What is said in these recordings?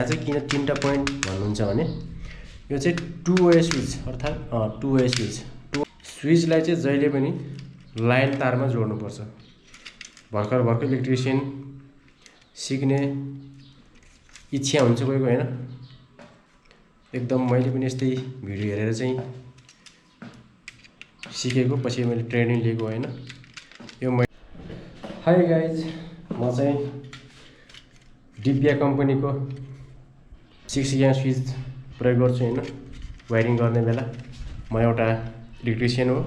चाहिँ किन तीनटा पोइन्ट भन्नुहुन्छ भने यो चाहिँ टु वे स्विच अर्थात् टु वे स्विच स्विचलाई चाहिँ जहिले पनि लाइन तारमा जोड्नुपर्छ। भर्खर इलेक्ट्रिसियन सिक्ने इच्छा हुन्छ कोहीको हैन। एकदम मैले पनि यस्तै भिडियो हेरेर चाहिँ सिकेको, पछि मैले ट्रेनिङ लिएको हैन। यो हाई गाइज, म चाहिँ दिव्या कम्पनीको 6 ग्याङ स्विच प्रयोग गर्छु हैन वायरिङ गर्ने बेला। म एउटा इलेक्ट्रिसियन हो।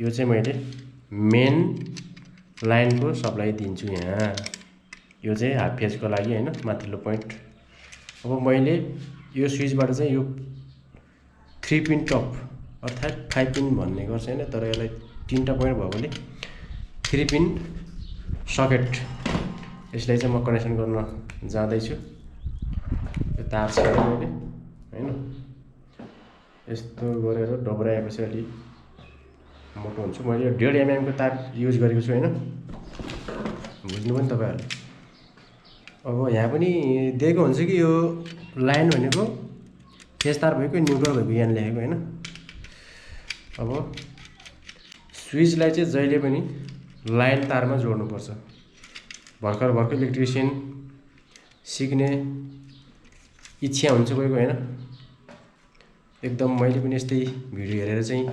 यो चाहिँ मैले मेन लाइनको सप्लाई दिन्छु यहाँ। यो चाहिँ हाफ फेजको लागि हैन, माथिल्लो पोइन्ट। अब मैले यो स्विचबाट चाहिँ यो 3 पिन टप अर्थात् 5 पिन भन्ने गर्छ हैन, तर यसलाई 3टा पोइन्ट भएकोले 3 पिन सकेट यसलाई चाहिँ म कनेक्सन गर्न जाँदैछु। यो तार छ मैले हैन, यस्तो गरेर डब्राएपछि अलि मोटो हुन्छ। मैले यो 1.5 mm को तार युज गरेको छु हैन, बुझ्नु पनि तपाईहरुले। अब यहाँ पनि दिएको हुन्छ कि यो लाइन भनेको फेज तार भएको, न्युट्रल भएको यहाँ लेखेको हैन। अब स्विचलाई चाहिँ जहिले पनि लाइन तारमा जोड्नुपर्छ। भर्खर इलेक्ट्रिसियन सिक्ने इच्छा हुन्छ कोहीको हैन। एकदम मैले पनि यस्तै भिडियो हेरेर चाहिँ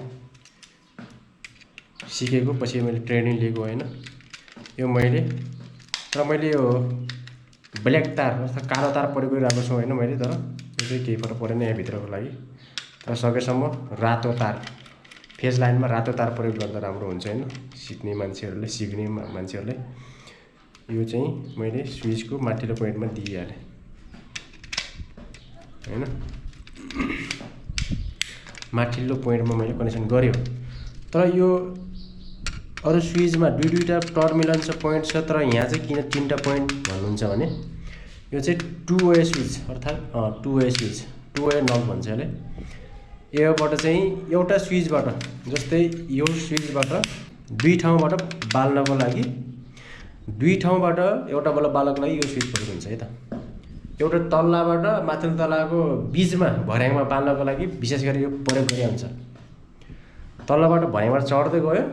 सिकेको, पछि मैले ट्रेनिङ लिएको हैन। यो मैले यो ब्ल्याक तार अर्थात् कालो तार प्रयोग गरिरहेको छु हैन मैले, तर यो चाहिँ केही फरक परेन यहाँ भित्रको लागि। तर सकेसम्म रातो तार, फेज लाइनमा रातो तार प्रयोग गर्दा राम्रो हुन्छ हैन, सिक्ने मान्छेहरूले। यो चाहिँ मैले स्विचको माथिल्लो पोइन्टमा दिइहालेँ हैन। माथिल्लो पोइन्टमा मैले कनेक्सन गर्यो। तर यो अरु स्विचमा दुईटा टर्मिनल छ, पोइन्ट छ, तर यहाँ चाहिँ किन 3टा पोइन्ट भन्नुहुन्छ भने यो चाहिँ टु वे स्विच अर्थात् two way switch, two way knob भन्छ यसले। योबाट चाहिँ एउटा स्विचबाट, जस्तै यो स्विचबाट 2 ठाउँबाट बाल्नको लागि, 2 ठाउँबाट एउटा बल्ब बाल्नको लागि यो स्विच प्रयोग हुन्छ है त। एउटा तल्लाबाट माथिल्लो तल्लाको बीचमा भर्याङमा बाल्नको लागि विशेष गरी यो प्रयोग गरिएको हुन्छ। तल्लाबाट भर्याङबाट चढ्दै गयो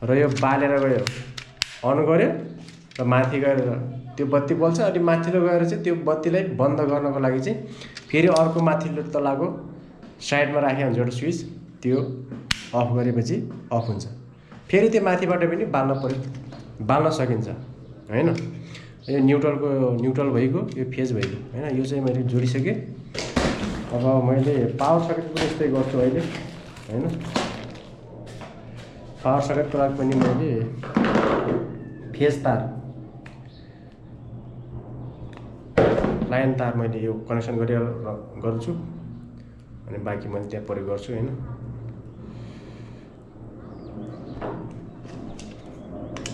र यो बालेर गयो, अन गर्यो र माथि गएर त्यो बत्ती बल्छ। अनि माथिल्लो गएर चाहिँ त्यो बत्तीलाई बन्द गर्नको लागि चाहिँ फेरि अर्को माथिल्लो तल्लाको साइडमा राखेको हुन्छ एउटा स्विच, त्यो अफ गरेपछि अफ हुन्छ। फेरि त्यो माथिबाट पनि बाल्न सकिन्छ हैन। यो न्युट्रल भएको, यो फेज भएको हैन। यो चाहिँ मैले जोडिसकेँ। अब मैले पावर सकेटको यस्तै गर्छु अहिले हैन। पावर सकेटको लागि पनि मैले फेज तार, लाइन तार मैले यो कनेक्सन गर्छु अनि बाँकी मैले त्यहाँ प्रयोग गर्छु हैन।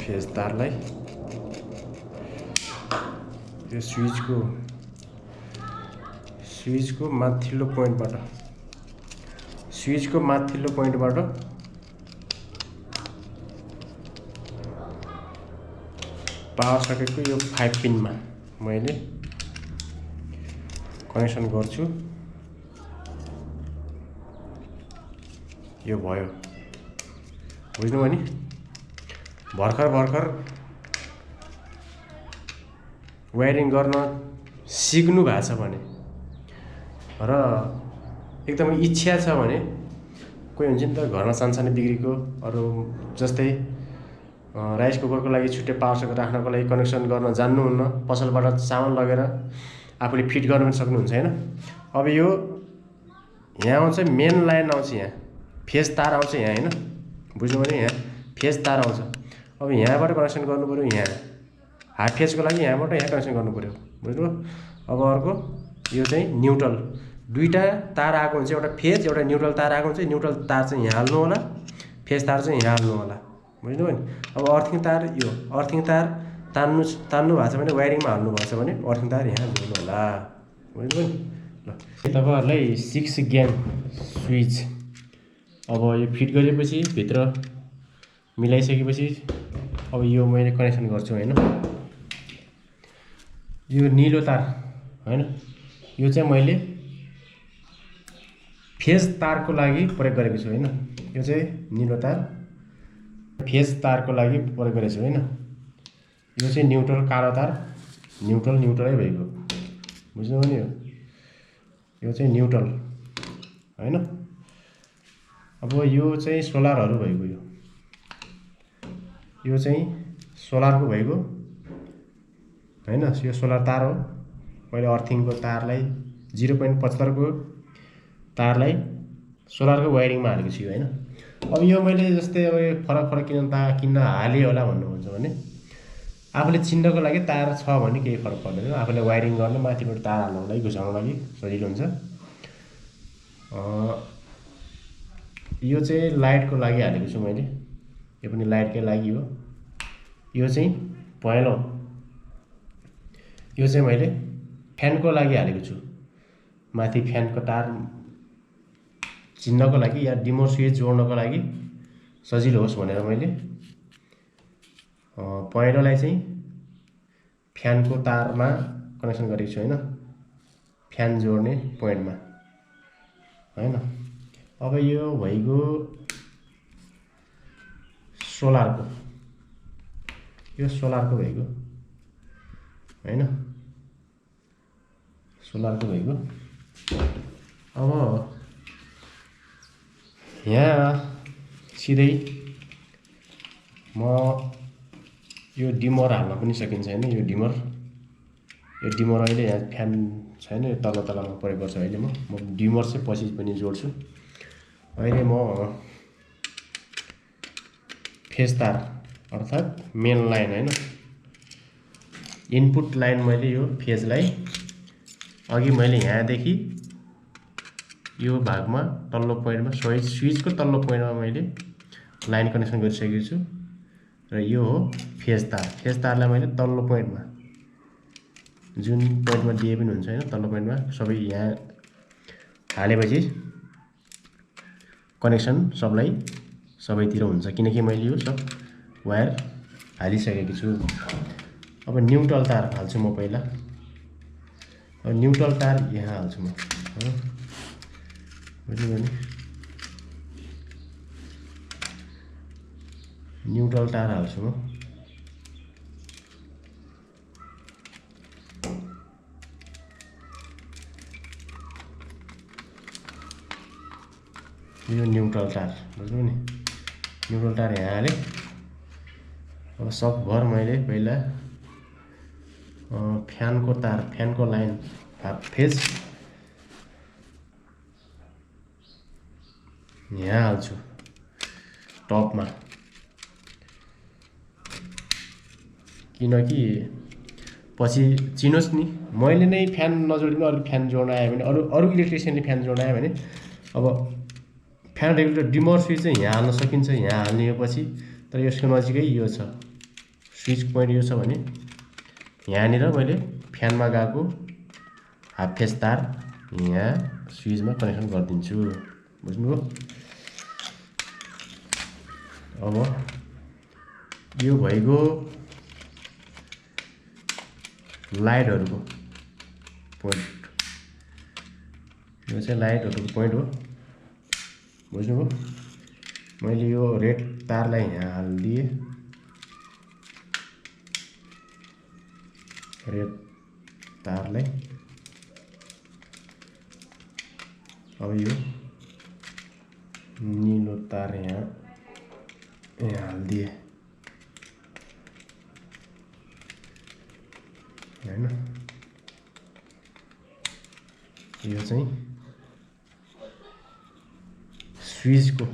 फेज तारलाई यो स्विचको माथिल्लो पोइन्टबाट पावर सकेटको यो 5 पिनमा मैले कनेक्सन गर्छु। यो भयो, बुझ्नुभयो नि। भर्खर वायरिङ गर्न सिक्नु भएको छ भने र एकदमै इच्छा छ भने, कोही हुन्छ नि त घरमा सानसानो बिग्रेको, अरू जस्तै राइस कुकरको लागि छुट्टै पावर सकेट राख्नको लागि कनेक्सन गर्न जान्नुहुन्न, पसलबाट सामान लगेर आफूले फिट गर्न पनि सक्नुहुन्छ हैन। अब यो यहाँ आउँछ, मेन लाइन आउँछ, यहाँ फेज तार आउँछ यहाँ हैन, बुझ्नुभयो नि। यहाँ फेज तार आउँछ। अब यहाँबाट कनेक्सन गर्नु पर्यो, यहाँ हाफ फेजको लागि यहाँबाट यहाँ कनेक्सन गर्नु पर्यो, बुझ्नुभयो। अब अर्को यो चाहिँ न्युट्रल, 2टा तार आएको हुन्छ, एउटा फेज एउटा न्युट्रल तार आएको हुन्छ। न्युट्रल तार चाहिँ यहाँ हाल्नु होला, फेज तार चाहिँ यहाँ हाल्नु होला, बुझ्नुभयो नि। अब अर्थिङ तार, यो अर्थिङ तार तान्नु भएको छ भने, वायरिङमा हाल्नु भएको छ भने अर्थिङ तार यहाँ जोड्नु होला, बुझ्नुभयो नि। ल तपाईहरुलाई 6 ग्याङ स्विच अब यो फिट गरेपछि, भित्र मिलाइसकेपछि अब यो मैले कनेक्सन गर्छु हैन। यो नीलो तार हैन, यो चाहिँ मैले फेज तारको लागि प्रयोग गरेको छु हैन। यो चाहिँ नीलो तार फेज तारको लागि प्रयोग गरेको छु हैन। यो चाहिँ न्युट्रल कालो तार, न्युट्रल न्युट्रलै भएको, बुझ्नुभयो नि? यो चाहिँ न्युट्रल हैन। अब यो चाहिँ सोलरहरू भएको, यो चाहिँ सोलरको भएको हैन। यो सोलर तार हो। मैले अर्थिङको तारलाई 0.75 को तारलाई सोलरको वायरिङमा हालेको छु हैन। अब यो मैले जस्तै अब फरक किन्न हालेँ होला भन्नुहुन्छ भने आफूले चिन्नको लागि तार छ भने केही फरक पर्दैन। आफूले वायरिङ गर्न माथिबाट तार हाल्नको लागि घुसाउनको लागि सजिलो हुन्छ। यो चाहिँ लाइटको लागि हालेको छु मैले, यो पनि लाइटकै लागि हो। यो चाहिँ पहेँलो, यो चाहिँ मैले फ्यानको लागि हालेको छु। माथि फ्यानको तार चिन्नको लागि या डिमो स्विच जोड्नको लागि सजिलो होस् भनेर मैले पहेँलोलाई चाहिँ फ्यानको तारमा कनेक्सन गरेको छु हैन, फ्यान जोड्ने पोइन्टमा हैन। अब यो भइगयो सोलरको, यो सोलरको भइगयो हैन, सोलरको भइगयो। अब यहाँ सिधै म यो डिमर हाल्न पनि सकिन्छ हैन। यो डिमर अहिले यहाँ फ्यान छैन, यो तलमा प्रयोग गर्छु अहिले म डिमर चाहिँ पछि पनि जोड्छु। अहिले म फेज तार अर्थात् मेन लाइन हैन, इनपुट लाइन मैले यो फेजलाई अघि मैले यहाँदेखि यो भागमा तल्लो पोइन्टमा स्विचको तल्लो पोइन्टमा मैले लाइन कनेक्सन गरिसकेको छु र यो हो फेज तार। फेज तारलाई मैले तल्लो पोइन्टमा जुन पोइन्टमा दिए पनि हुन्छ हैन, तल्लो पोइन्टमा सबै यहाँ हालेपछि कनेक्सन सबैतिर हुन्छ, किनकि मैले यो सब वायर हालिसकेको छु। अब न्युट्रल तार हाल्छु म पहिला। अब न्युट्रल तार यहाँ हाल्छु म, बुझ्नुभयो नि? न्युट्रल तार हाल्छु म। यो न्युट्रल तार, बुझ्नुभयो नि? न्युट्रल तार यहाँ हालेँ। अब सकभर मैले पहिला फ्यानको तार, फ्यानको लाइन फेज यहाँ हाल्छु टपमा, किनकि पछि चिनोस् नि मैले नै फ्यान नजोडिकन अरू फ्यान जोड्न आयो भने, अरू इलेक्ट्रिसियनले फ्यान जोड्न आयो भने अब फ्यान रेगुलेटर डिमर स्विच चाहिँ यहाँ हाल्न सकिन्छ, यहाँ हाल्ने हो पछि। तर यसको नजिकै यो छ स्विच पोइन्ट, यो छ भने यहाँनिर मैले फ्यानमा गएको हाफ फेज तार यहाँ स्विचमा कनेक्सन गरिदिन्छु, बुझ्नुभयो? अब यो भइगयो लाइटहरूको पोइन्ट, यो चाहिँ लाइटहरूको पोइन्ट हो, बुझ्नुभयो? मैले यो रेड तारलाई यहाँ हालिदिएँ, रेड तारलाई। अब यो नीलो तार यहाँ हालिदिएँ हैन। यो चाहिँ स्विचको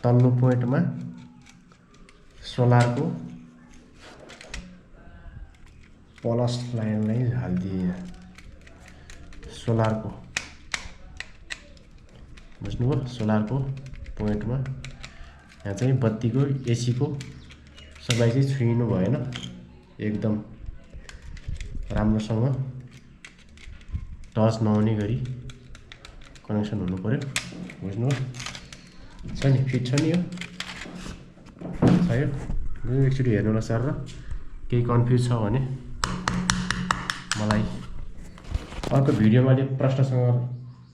तल्लो पोइन्टमा सोलरको प्लस लाइनलाई हालिदिएँ, सोलरको, बुझ्नुभयो? सोलरको पोइन्टमा यहाँ चाहिँ बत्तीको एसीको सबै चाहिँ छुइनु भएन, एकदम राम्रोसँग टच नहुने गरी कनेक्सन हुनु पर्यो, बुझ्नुभयो? छ नि, फिट छ नि, यो छ। यो एकचोटि हेर्नु होला सर, र केही कन्फ्युज छ भने अर्को भिडियोमा अलि प्रश्नसँग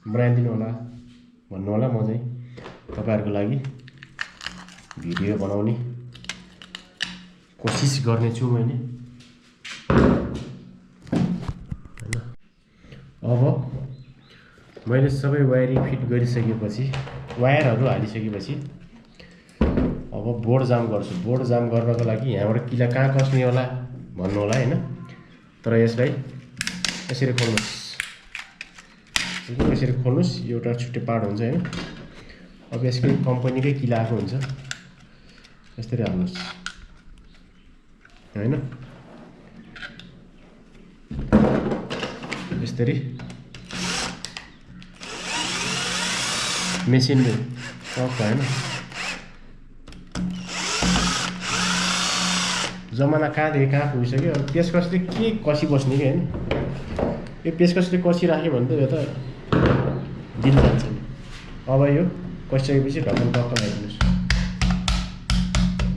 बनाइदिनु होला भन्नु होला। म चाहिँ तपाईहरुको लागि भिडियो बनाउने कोसिस गर्नेछु मैले हैन। अब मैले सबै वायरिङ फिट गरिसकेपछि वायरहरु हालिसकेपछि अब बोर्ड जाम गर्छु। बोर्ड जाम गर्नको लागि यहाँबाट किला कहाँ कस्ने होला भन्नु होला हैन। तर यसलाई यसरी खोल्नुस्, यसरी खोल्नुस्। यो एउटा छुट्टै पार्ट हुन्छ हैन। अब यसकै कम्पनीकै किला आएको हुन्छ, यसरी हाल्नुस् हैन। यसरी मेसिनले टक्क हैन। जमाना कहाँदेखि कहाँ पुगिसक्यो। अब पेचकसले के कसी बस्ने कि हैन। यो पेचकसले कसी राख्यो भने त यो त दिल जान्छ नि। अब यो कसिसकेपछि ढक्कन टक्क लगाइदिनुस्,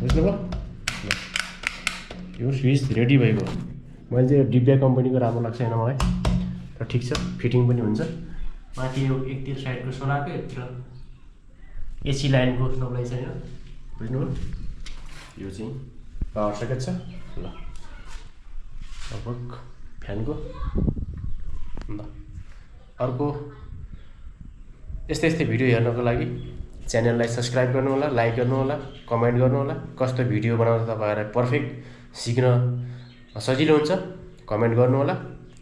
बुझ्नुभयो? यो स्विच रेडी भएको। मैले चाहिँ डिब्या कम्पनीको राम्रो लाग्छ हैन मलाई, र ठिक छ, फिटिङ पनि हुन्छ। माथि यो एकतिर साइडको सोलरको एकतिर एसी लाइनको सप्लाई छ हैन, बुझ्नुभयो? यो चाहिँ पावर सकेट छ। ल लगभग फ्यानको ल अर्को यस्तै भिडियो हेर्नको लागि च्यानललाई सब्स्क्राइब गर्नु होला, लाइक गर्नु होला, कमेन्ट गर्नु होला। कस्तो भिडियो बनाउँदा तपाईहरुलाई पर्फेक्ट सिक्न सजिलो हुन्छ कमेन्ट गर्नु होला।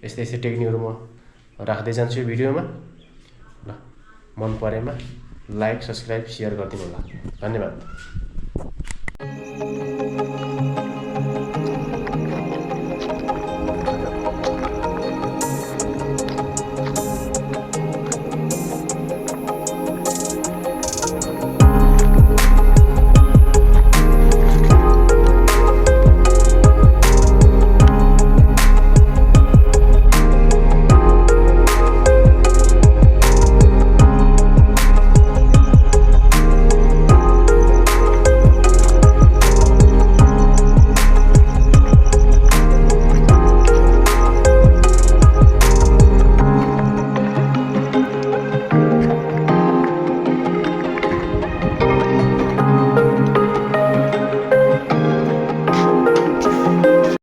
यस्तै टेक्निकहरु म राख्दै जान्छु भिडियोमा। ल मन परेमा लाइक, सब्स्क्राइब, शेयर गरिदिनु होला। धन्यवाद।